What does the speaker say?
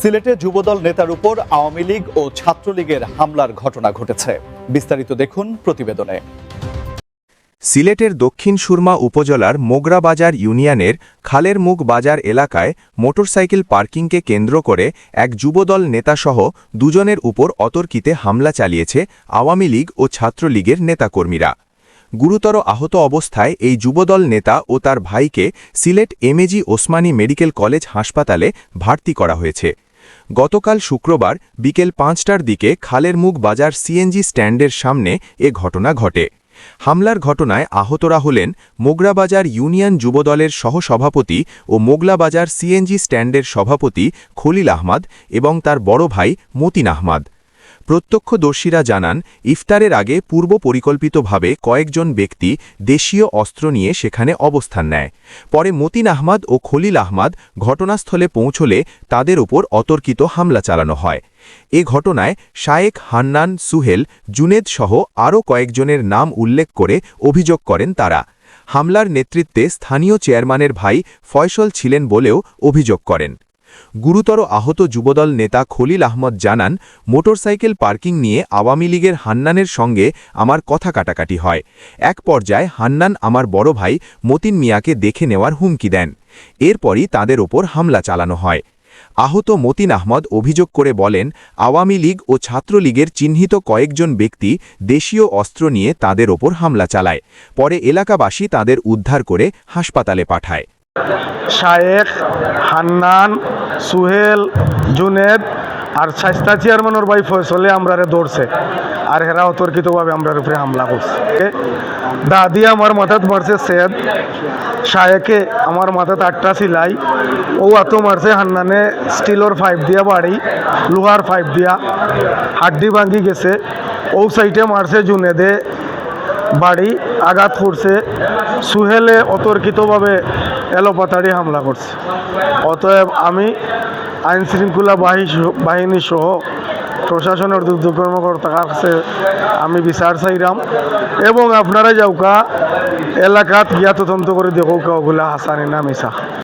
সিলেটে যুবদল নেতার উপর আওয়ামী লীগ ও ছাত্রলীগের হামলার ঘটনা ঘটেছে। বিস্তারিত দেখুন প্রতিবেদনে। সিলেটের দক্ষিণ সুরমা উপজেলার মোগরাবাজার ইউনিয়নের খালেরমুখ বাজার এলাকায় মোটরসাইকেল পার্কিংকে কেন্দ্র করে এক যুবদল নেতাসহ দুজনের উপর অতর্কিতে হামলা চালিয়েছে আওয়ামী লীগ ও ছাত্রলীগের নেতাকর্মীরা। গুরুতর আহত অবস্থায় এই যুবদল নেতা ও তার ভাইকে Sylhet MAG Osmani medical college হাসপাতালে ভর্তি করা হয়েছে। গতকাল শুক্রবার বিকেল ৫টার দিকে খালেরমুখ বাজার সিএনজি স্ট্যান্ডের সামনে এ ঘটনা ঘটে। হামলার ঘটনায় আহতরা হলেন মোগরাবাজার ইউনিয়ন যুবদলের সহসভাপতি ও মোগলাবাজার সিএনজি স্ট্যান্ডের সভাপতি খলিল আহমদ এবং তার বড় ভাই মতিন আহমদ। প্রত্যক্ষদর্শীরা জানান, ইফতারের আগে পূর্ব পরিকল্পিতভাবে কয়েকজন ব্যক্তি দেশীয় অস্ত্র নিয়ে সেখানে অবস্থান নেয়। পরে মতিন আহমদ ও খলিল আহমদ ঘটনাস্থলে পৌঁছলে তাদের উপর অতর্কিত হামলা চালানো হয়। এ ঘটনায় শায়েখ হান্নান, সুহেল, জুনেদ সহ আরও কয়েকজনের নাম উল্লেখ করে অভিযোগ করেন তারা। হামলার নেতৃত্বে স্থানীয় চেয়ারম্যানের ভাই ফয়সল ছিলেন বলেও অভিযোগ করেন। গুরুতর আহত যুবদল নেতা খলিল আহমদ জানান, মোটরসাইকেল পার্কিং নিয়ে আওয়ামী লীগের হান্নানের সঙ্গে আমার কথা কাটাকাটি হয়। এক পর্যায়ে হান্নান আমার বড় ভাই মতিন মিয়াকে দেখে নেওয়ার হুমকি দেন। এরপরই তাদের ওপর হামলা চালানো হয়। আহত মতিন আহমদ অভিযোগ করে বলেন, আওয়ামী লীগ ও ছাত্রলীগের চিহ্নিত কয়েকজন ব্যক্তি দেশীয় অস্ত্র নিয়ে তাদের ওপর হামলা চালায়। পরে এলাকাবাসী তাদের উদ্ধার করে হাসপাতালে পাঠায়। শায়েখ, হান্নান, সুহেল, জুনেদ আর স্বাস্থ্য চেয়ারম্যানের ভাই ফয়সলে আমরারে ধরছে আর হেরা অতর্কিতভাবে আমরার উপরে হামলা করছে। দাদি আমার মাথাত মারছে সেদ, শায়েকে আমার মাথাত 8টা সিলাই, ও আতো মারছে হান্নানে স্টিলের পাইপ দিয়া বাড়ি, লোহার পাইপ দিয়া হাড্ডি ভাঙ্গি গেছে। ও সাইডে মারছে জুনেদে বাড়ি আঘাত করছে। সুহেলে অতর্কিতভাবে এলোপাতাড়ি হামলা করছে। অতএব আমি আইনশৃঙ্খলা বাহিনী সহ প্রশাসনের দুর্যোগ কর্মকর্তার কাছে আমি বিচার চাইলাম এবং আপনারা যাওকা এলাকাত গিয়া তদন্ত করে দেখো ওগুলা হাসানি না মিশা।